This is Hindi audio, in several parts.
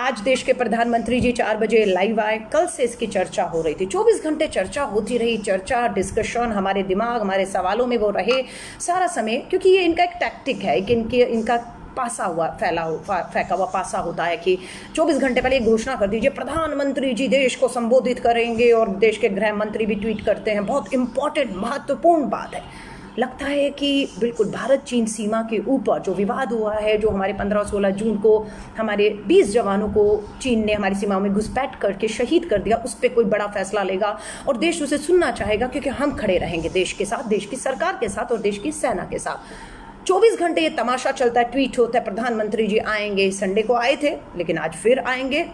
आज देश के प्रधानमंत्री जी 4 बजे लाइव आए। कल से इसकी चर्चा हो रही थी, 24 घंटे चर्चा होती रही। चर्चा, डिस्कशन, हमारे दिमाग, हमारे सवालों में वो रहे सारा समय, क्योंकि ये इनका एक टैक्टिक है कि इनका फेंका हुआ पासा होता है कि 24 घंटे पहले घोषणा कर दीजिए प्रधानमंत्री जी देश को संबोधित करेंगे, और देश के गृह मंत्री भी ट्वीट करते हैं, बहुत इंपॉर्टेंट महत्वपूर्ण बात है। लगता है कि बिल्कुल भारत चीन सीमा के ऊपर जो विवाद हुआ है, जो हमारे 15-16 जून को हमारे 20 जवानों को चीन ने हमारी सीमाओं में घुसपैठ करके शहीद कर दिया, उस पर कोई बड़ा फैसला लेगा और देश उसे सुनना चाहेगा, क्योंकि हम खड़े रहेंगे देश के साथ, देश की सरकार के साथ और देश की सेना के साथ। 24 घंटे ये तमाशा चलता है, ट्वीट होता है प्रधानमंत्री जी आएंगे। संडे को आए थे, लेकिन आज फिर आएंगे।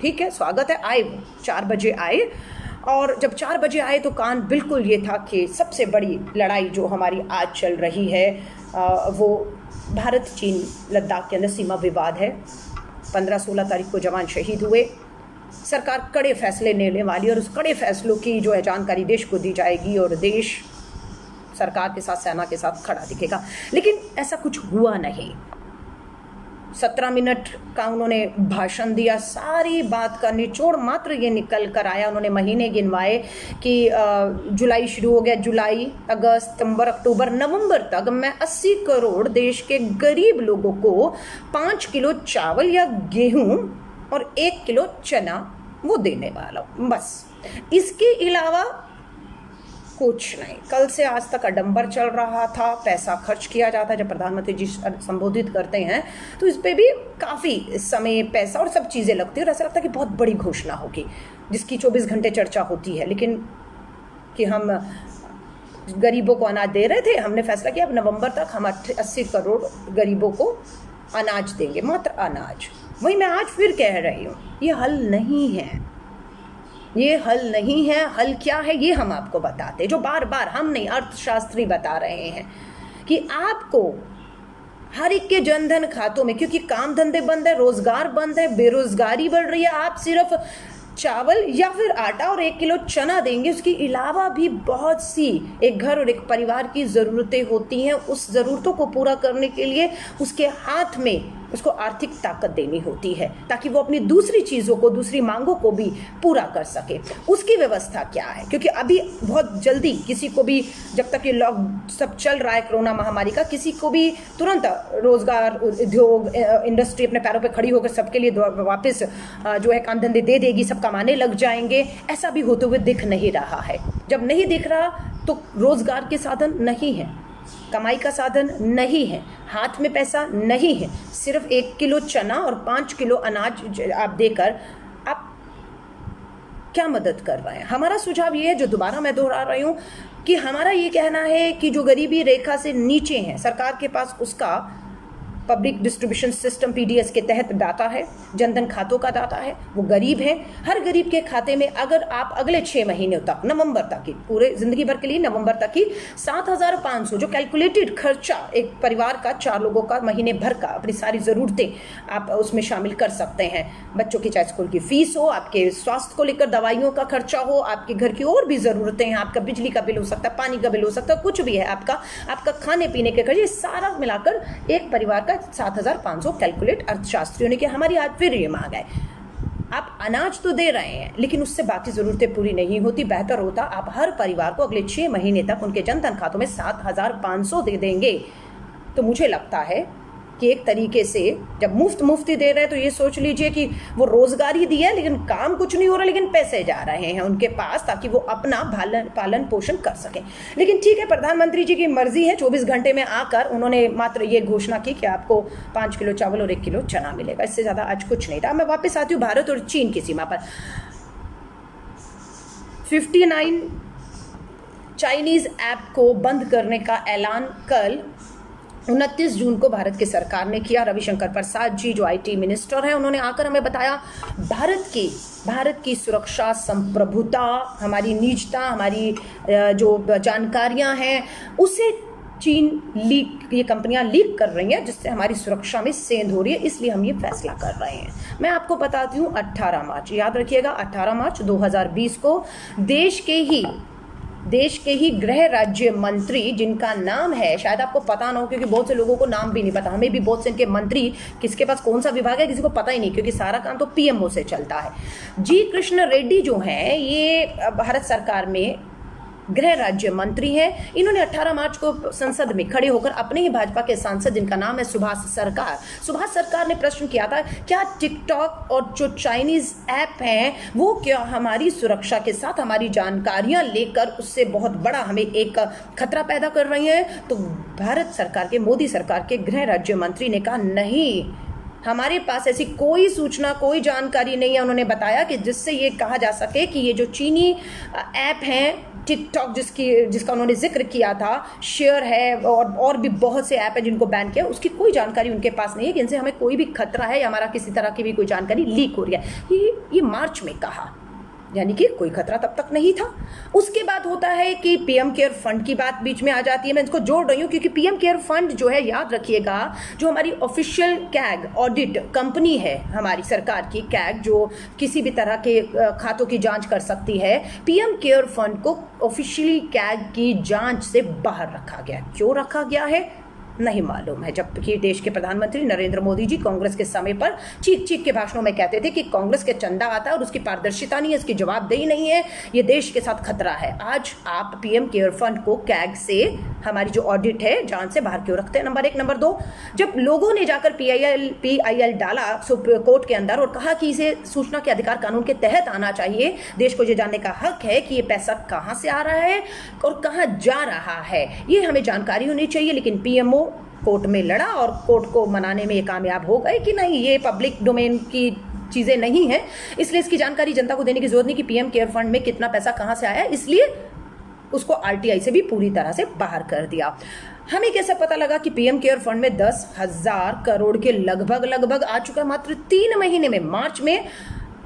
ठीक है, स्वागत है, आए 4 बजे आए। और जब 4 बजे आए तो कान बिल्कुल ये था कि सबसे बड़ी लड़ाई जो हमारी आज चल रही है वो भारत चीन लद्दाख के अंदर सीमा विवाद है। 15-16 तारीख को जवान शहीद हुए। सरकार कड़े फैसले लेने वाली, और उस कड़े फैसलों की जो है जानकारी देश को दी जाएगी, और देश सरकार के साथ, सेना के साथ खड़ा दिखेगा। लेकिन ऐसा कुछ हुआ नहीं। 17 मिनट का उन्होंने भाषण दिया, सारी बात का निचोड़ मात्र ये निकल कर आया। उन्होंने महीने गिनवाए कि जुलाई शुरू हो गया, जुलाई, अगस्त, सितंबर, अक्टूबर, नवंबर तक मैं 80 करोड़ देश के गरीब लोगों को 5 किलो चावल या गेहूं और 1 किलो चना वो देने वाला हूं, बस। इसके अलावा कुछ नहीं। कल से आज तक आडंबर चल रहा था, पैसा खर्च किया जाता है। जब प्रधानमंत्री जी संबोधित करते हैं तो इस पे भी काफ़ी समय, पैसा और सब चीज़ें लगती है, और ऐसा लगता है कि बहुत बड़ी घोषणा होगी जिसकी 24 घंटे चर्चा होती है। लेकिन कि हम गरीबों को अनाज दे रहे थे, हमने फैसला किया अब नवंबर तक हम 80 करोड़ गरीबों को अनाज देंगे, मात्र अनाज। वही मैं आज फिर कह रही हूँ, ये हल नहीं है, ये हल नहीं है। हल क्या है ये हम आपको बताते, जो बार बार हम नहीं, अर्थशास्त्री बता रहे हैं कि आपको हर एक के जनधन खातों में, क्योंकि काम धंधे बंद है, रोजगार बंद है, बेरोजगारी बढ़ रही है, आप सिर्फ चावल या फिर आटा और 1 किलो चना देंगे। उसके अलावा भी बहुत सी एक घर और एक परिवार की ज़रूरतें होती हैं। उस ज़रूरतों को पूरा करने के लिए उसके हाथ में उसको आर्थिक ताकत देनी होती है, ताकि वो अपनी दूसरी चीज़ों को, दूसरी मांगों को भी पूरा कर सके। उसकी व्यवस्था क्या है? क्योंकि अभी बहुत जल्दी किसी को भी, जब तक ये लॉक सब चल रहा है कोरोना महामारी का, किसी को भी तुरंत रोजगार, उद्योग, इंडस्ट्री अपने पैरों पे खड़ी होकर सबके लिए वापस जो है काम धंधे दे देगी, सब कमाने लग जाएंगे, ऐसा भी होते हुए दिख नहीं रहा है। जब नहीं दिख रहा तो रोजगार के साधन नहीं है, कमाई का साधन नहीं है, हाथ में पैसा नहीं है। सिर्फ 1 किलो चना और 5 किलो अनाज आप देकर आप क्या मदद कर रहे हैं? हमारा सुझाव ये है, जो दोबारा मैं दोहरा रही हूँ, कि हमारा ये कहना है कि जो गरीबी रेखा से नीचे हैं, सरकार के पास उसका पब्लिक डिस्ट्रीब्यूशन सिस्टम PDS के तहत डाटा है, जनधन खातों का डाटा है, वो गरीब है। हर गरीब के खाते में अगर आप अगले 6 महीने तक, नवंबर तक की, पूरे जिंदगी भर के लिए नवंबर तक की 7,500 जो कैलकुलेटेड खर्चा एक परिवार का, 4 लोगों का महीने भर का, अपनी सारी ज़रूरतें आप उसमें शामिल कर सकते हैं। बच्चों की चाहे स्कूल की फीस हो, आपके स्वास्थ्य को लेकर दवाइयों का खर्चा हो, आपके घर की और भी ज़रूरतें हैं, आपका बिजली का बिल हो सकता है, पानी का बिल हो सकता है, कुछ भी है, आपका खाने पीने के खर्चे, सारा मिलाकर एक परिवार का 7,500 कैलकुलेट अर्थशास्त्रियों ने किया। हमारी आज फिर ये मांग है, आप अनाज तो दे रहे हैं लेकिन उससे बाकी जरूरतें पूरी नहीं होती। बेहतर होता आप हर परिवार को अगले 6 महीने तक उनके जनधन खातों में 7,500 दे देंगे। तो मुझे लगता है कि एक तरीके से जब मुफ्ती दे रहे हैं तो ये सोच लीजिए कि वो रोजगार ही दिया है, लेकिन काम कुछ नहीं हो रहा, लेकिन पैसे जा रहे हैं उनके पास, ताकि वो अपना पालन पोषण कर सकें। लेकिन ठीक है, प्रधानमंत्री जी की मर्जी है। 24 घंटे में आकर उन्होंने मात्र ये घोषणा की कि आपको 5 किलो चावल और 1 किलो चना मिलेगा, इससे ज़्यादा आज कुछ नहीं था। मैं वापस आती हूँ भारत और चीन की सीमा पर। 59 चाइनीज़ ऐप को बंद करने का ऐलान कल 29 जून को भारत की सरकार ने किया। रविशंकर प्रसाद जी जो IT मिनिस्टर हैं, उन्होंने आकर हमें बताया भारत की सुरक्षा, संप्रभुता, हमारी निजता, हमारी जो जानकारियां हैं उसे चीन ये कंपनियां लीक कर रही हैं, जिससे हमारी सुरक्षा में सेंध हो रही है। इसलिए हम ये फैसला कर रहे हैं। मैं आपको बताती हूँ 18 मार्च, याद रखिएगा 18 मार्च 2020 को देश के ही देश के ही गृह राज्य मंत्री, जिनका नाम है, शायद आपको पता ना हो क्योंकि बहुत से लोगों को नाम भी नहीं पता, हमें भी बहुत से इनके मंत्री किसके पास कौन सा विभाग है किसी को पता ही नहीं, क्योंकि सारा काम तो पीएमओ से चलता है। जी कृष्ण रेड्डी जो हैं ये भारत सरकार में गृह राज्य मंत्री हैं। इन्होंने 18 मार्च को संसद में खड़े होकर अपने ही भाजपा के सांसद, जिनका नाम है सुभाष सरकार ने प्रश्न किया था, क्या टिकटॉक और जो चाइनीज ऐप हैं वो क्या हमारी सुरक्षा के साथ हमारी जानकारियां लेकर उससे बहुत बड़ा हमें एक खतरा पैदा कर रही हैं? तो भारत सरकार के, मोदी सरकार के गृह राज्य मंत्री ने कहा नहीं, हमारे पास ऐसी कोई सूचना, कोई जानकारी नहीं है। उन्होंने बताया कि जिससे ये कहा जा सके कि ये जो चीनी ऐप हैं, टिकटॉक जिसका उन्होंने जिक्र किया था, शेयर है और भी बहुत से ऐप है जिनको बैन किया, उसकी कोई जानकारी उनके पास नहीं है कि इनसे हमें कोई भी खतरा है या हमारा किसी तरह की भी कोई जानकारी लीक हो रही है। ये मार्च में कहा, यानी कि कोई खतरा तब तक नहीं था। उसके बाद होता है कि पीएम केयर फंड की बात बीच में आ जाती है। मैं इसको जोड़ रही हूँ क्योंकि पीएम केयर फंड जो है, याद रखिएगा, जो हमारी ऑफिशियल कैग ऑडिट कंपनी है हमारी सरकार की, कैग जो किसी भी तरह के खातों की जांच कर सकती है, पीएम केयर फंड को ऑफिशियली कैग की जांच से बाहर रखा गया। क्यों रखा गया है नहीं मालूम है, जबकि देश के प्रधानमंत्री नरेंद्र मोदी जी कांग्रेस के समय पर चीख के भाषणों में कहते थे कि कांग्रेस के चंदा आता है और उसकी पारदर्शिता नहीं है, इसकी जवाबदेही नहीं है, ये देश के साथ खतरा है। आज आप पीएम केयर फंड को कैग से, हमारी जो ऑडिट है, जांच से बाहर क्यों रखते हैं? नंबर 1। नंबर 2, जब लोगों ने जाकर पीआईएल डाला सुप्रीम कोर्ट के अंदर और कहा कि इसे सूचना के अधिकार कानून के तहत आना चाहिए, देश को ये जानने का हक है कि ये पैसा कहां से आ रहा है और कहां जा रहा है, ये हमें जानकारी होनी चाहिए। लेकिन पीएमओ कोर्ट में लड़ा और कोर्ट को मनाने में ये कामयाब हो गए कि नहीं, ये पब्लिक डोमेन की चीजें नहीं है, इसलिए इसकी जानकारी जनता को देने की जरूरत नहीं कि पीएम केयर फंड में कितना पैसा कहां से आया, इसलिए उसको आरटीआई से भी पूरी तरह से बाहर कर दिया। हमें कैसे पता लगा कि पीएम केयर फंड में 10,000 करोड़ के लगभग आ चुका? मात्र 3 महीने में, मार्च में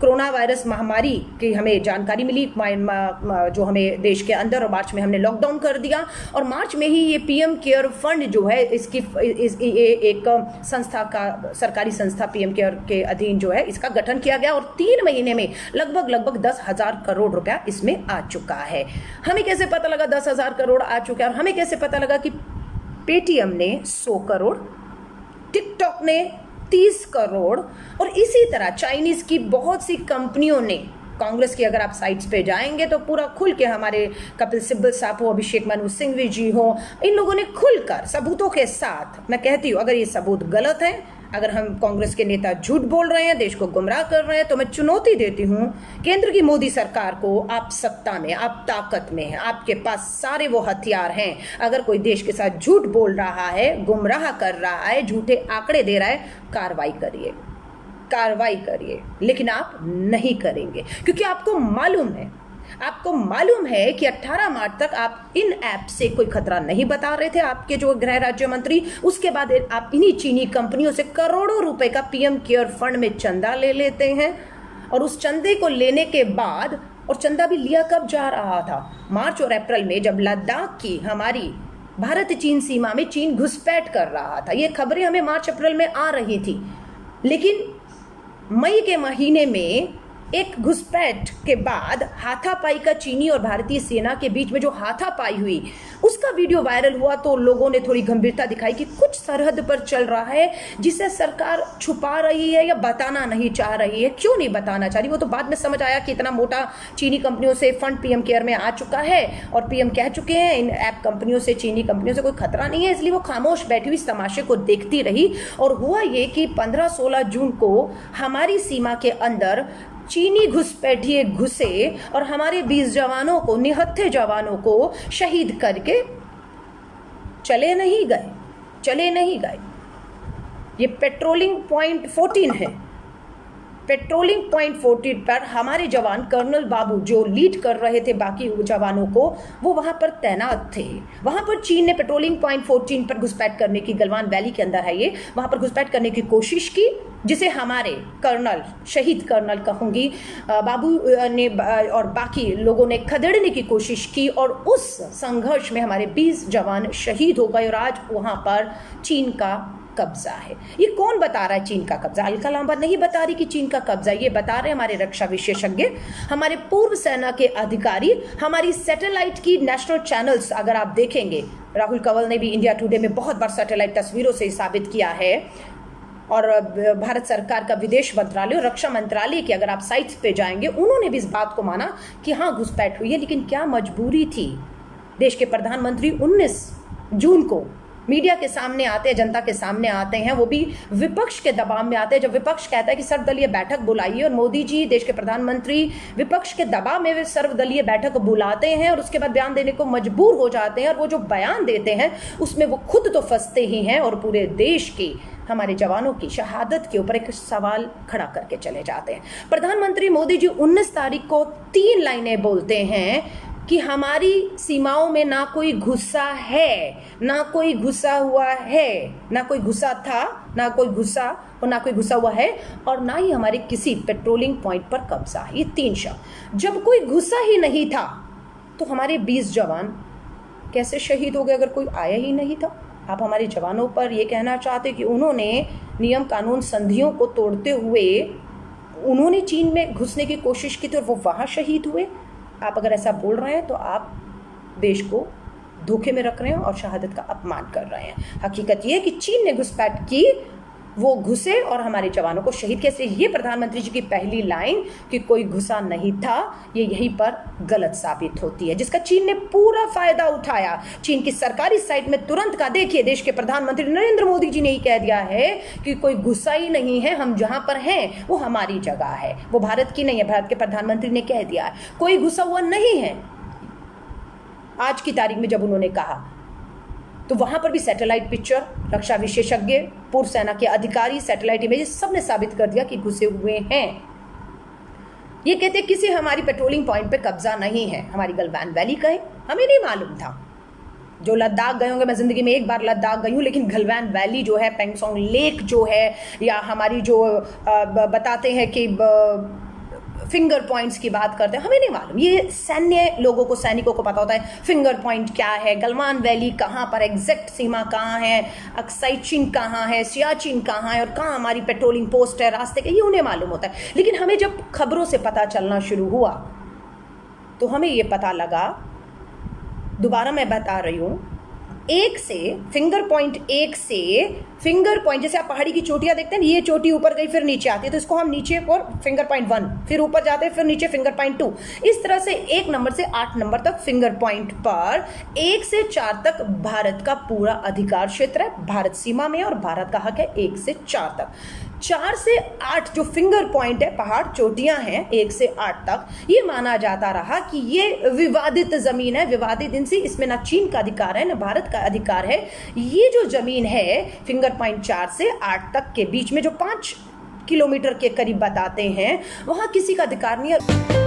कोरोना वायरस महामारी की हमें जानकारी मिली, जो हमें देश के अंदर, और मार्च में हमने लॉकडाउन कर दिया और मार्च में ही ये पीएम केयर फंड जो है, इसकी एक संस्था का, सरकारी संस्था पीएम केयर के अधीन जो है, इसका गठन किया गया और 3 महीने में लगभग 10,000 करोड़ रुपया इसमें आ चुका है। हमें कैसे पता लगा 10,000 करोड़ आ चुका है? और हमें कैसे पता लगा कि पेटीएम ने 100 करोड़, टिकटॉक ने 30 करोड़ और इसी तरह चाइनीज की बहुत सी कंपनियों ने, कांग्रेस की अगर आप साइट्स पे जाएंगे तो पूरा खुल के, हमारे कपिल सिब्बल साहब हो, अभिषेक मनु सिंघवी जी हो, इन लोगों ने खुलकर सबूतों के साथ, मैं कहती हूँ अगर ये सबूत गलत है, अगर हम कांग्रेस के नेता झूठ बोल रहे हैं, देश को गुमराह कर रहे हैं, तो मैं चुनौती देती हूँ केंद्र की मोदी सरकार को, आप सत्ता में, आप ताकत में हैं, आपके पास सारे वो हथियार हैं। अगर कोई देश के साथ झूठ बोल रहा है, गुमराह कर रहा है, झूठे आंकड़े दे रहा है, कार्रवाई करिए, लेकिन आप नहीं करेंगे क्योंकि आपको मालूम है कि 18 मार्च तक आप इन ऐप से कोई खतरा नहीं बता रहे थे, आपके जो गृह राज्य मंत्री। उसके बाद आप इन्हीं चीनी कंपनियों से करोड़ों रुपए का पीएम केयर फंड में चंदा ले लेते हैं और उस चंदे को लेने के बाद, और चंदा भी लिया कब जा रहा था? मार्च और अप्रैल में, जब लद्दाख की, हमारी भारत चीन सीमा में चीन घुसपैठ कर रहा था। ये खबरें हमें मार्च अप्रैल में आ रही थी, लेकिन मई के महीने में एक घुसपैठ के बाद हाथापाई का चीनी और भारतीय सेना के बीच में जो हाथापाई हुई, उसका वीडियो वायरल हुआ तो लोगों ने थोड़ी गंभीरता दिखाई कि कुछ सरहद पर चल रहा है जिसे सरकार छुपा रही है या बताना नहीं चाह रही है। क्यों नहीं बताना चाह रही? वो तो बाद में समझ आया कि इतना मोटा चीनी कंपनियों से फंड पीएम केयर में आ चुका है और पीएम कह चुके हैं इन ऐप कंपनियों से, चीनी कंपनियों से कोई खतरा नहीं है, इसलिए वो खामोश बैठी हुई इस तमाशे को देखती रही। और हुआ ये कि 15-16 जून को हमारी सीमा के अंदर चीनी घुसपैठिए घुसे और हमारे 20 जवानों को, निहत्थे जवानों को शहीद करके चले नहीं गए। ये पेट्रोलिंग पॉइंट 14 है। पेट्रोलिंग पॉइंट 14 पर हमारे जवान, कर्नल बाबू जो लीड कर रहे थे बाकी जवानों को, वो वहां पर तैनात थे। वहां पर चीन ने पेट्रोलिंग पॉइंट 14 पर घुसपैठ करने की, गलवान वैली के अंदर है ये, वहां पर घुसपैठ करने की कोशिश की, जिसे हमारे कर्नल, शहीद कर्नल कहूंगी, बाबू ने और बाकी लोगों ने खदेड़ने की कोशिश की और उस संघर्ष में हमारे 20 जवान शहीद हो गए और आज वहां पर चीन का कब्जा है। ये कौन बता रहा है चीन का कब्जा? अलका लांबा नहीं बता रही कि चीन का कब्जा, ये बता रहे हमारे रक्षा विशेषज्ञ, हमारे पूर्व सेना के अधिकारी, हमारी सैटेलाइट की नेशनल चैनल्स अगर आप देखेंगे, राहुल कंवल ने भी इंडिया टुडे में बहुत बार सैटेलाइट तस्वीरों से साबित किया है, और भारत सरकार का विदेश मंत्रालय और रक्षा मंत्रालय की अगर आप साइट्स पे जाएंगे, उन्होंने भी इस बात को माना कि हाँ घुसपैठ हुई है, लेकिन क्या मजबूरी थी? देश के प्रधानमंत्री 19 जून को मीडिया के सामने आते हैं, जनता के सामने आते हैं, वो भी विपक्ष के दबाव में आते हैं। जब विपक्ष कहता है कि सर्वदलीय बैठक बुलाइए, और मोदी जी देश के प्रधानमंत्री विपक्ष के दबाव में वे सर्वदलीय बैठक बुलाते हैं और उसके बाद बयान देने को मजबूर हो जाते हैं, और वो जो बयान देते हैं उसमें वो खुद तो फंसते ही हैं और पूरे देश की, हमारे जवानों की शहादत के ऊपर एक सवाल खड़ा करके चले जाते हैं। प्रधानमंत्री मोदी जी 19 तारीख को 3 लाइनें बोलते हैं कि हमारी सीमाओं में ना कोई घुसा है, ना कोई घुसा हुआ है, ना कोई घुसा था, ना कोई घुसा और ना कोई घुसा हुआ है, और ना ही हमारे किसी पेट्रोलिंग पॉइंट पर कब्जा है। ये 3 शब्द। जब कोई घुसा ही नहीं था तो हमारे 20 जवान कैसे शहीद हो गए अगर कोई आया ही नहीं था? आप हमारे जवानों पर यह कहना चाहते कि उन्होंने नियम कानून संधियों को तोड़ते हुए उन्होंने चीन में घुसने की कोशिश की थी और वो वहां शहीद हुए? आप अगर ऐसा बोल रहे हैं तो आप देश को धोखे में रख रहे हैं और शहादत का अपमान कर रहे हैं। हकीकत यह है कि चीन ने घुसपैठ की, वो घुसे और हमारे जवानों को शहीद कैसे? ये प्रधानमंत्री जी की पहली लाइन कि कोई घुसा नहीं था, ये यहीं पर गलत साबित होती है, जिसका चीन ने पूरा फायदा उठाया। चीन की सरकारी साइट में तुरंत का देखिए, देश के प्रधानमंत्री नरेंद्र मोदी जी ने ही कह दिया है कि कोई घुसा ही नहीं है, हम जहां पर हैं वो हमारी जगह है, वो भारत की नहीं है। भारत के प्रधानमंत्री ने कह दिया है कोई घुसा हुआ नहीं है। आज की तारीख में जब उन्होंने कहा तो वहां पर भी सैटेलाइट पिक्चर, रक्षा विशेषज्ञ, पूर्व सेना के अधिकारी, सैटेलाइट इमेजेस सबने साबित कर दिया कि घुसे हुए हैं। ये कहते किसी हमारी पेट्रोलिंग पॉइंट पे कब्जा नहीं है। हमारी गलवान वैली का है, हमें नहीं मालूम था। जो लद्दाख गए होंगे, मैं जिंदगी में एक बार लद्दाख गई हूँ, लेकिन गलवान वैली जो है, पेंगसोंग लेक जो है, या हमारी जो बताते हैं कि फिंगर पॉइंट्स की बात करते हैं, हमें नहीं मालूम। ये सैन्य लोगों को, सैनिकों को पता होता है फिंगर पॉइंट क्या है, गलवान वैली कहाँ पर, एग्जैक्ट सीमा कहाँ है, अक्साई चीन कहाँ है, सियाचिन कहाँ है और कहाँ हमारी पेट्रोलिंग पोस्ट है, रास्ते का, ये उन्हें मालूम होता है। लेकिन हमें जब खबरों से पता चलना शुरू हुआ तो हमें ये पता लगा, दोबारा मैं बता रही हूँ, एक से फिंगर पॉइंट, एक से फिंगर पॉइंट, जैसे आप पहाड़ी की चोटियां देखते हैं, ये चोटी ऊपर गई फिर नीचे आती है, तो इसको हम नीचे और फिंगर पॉइंट 1, फिर ऊपर जाते हैं, फिर नीचे फिंगर पॉइंट 2, इस तरह से 1 नंबर से 8 नंबर तक फिंगर पॉइंट पर 1 से 4 तक भारत का पूरा अधिकार क्षेत्र है, भारत सीमा में, और भारत का हक है 1 से 4 तक। 4 से 8 जो फिंगर पॉइंट है, पहाड़ चोटियां हैं 1 से 8 तक, ये माना जाता रहा कि ये विवादित जमीन है, विवादित इनसे, इसमें ना चीन का अधिकार है ना भारत का अधिकार है। ये जो जमीन है फिंगर पॉइंट 4 से 8 तक के बीच में, जो 5 किलोमीटर के करीब बताते हैं, वहां किसी का अधिकार नहीं है।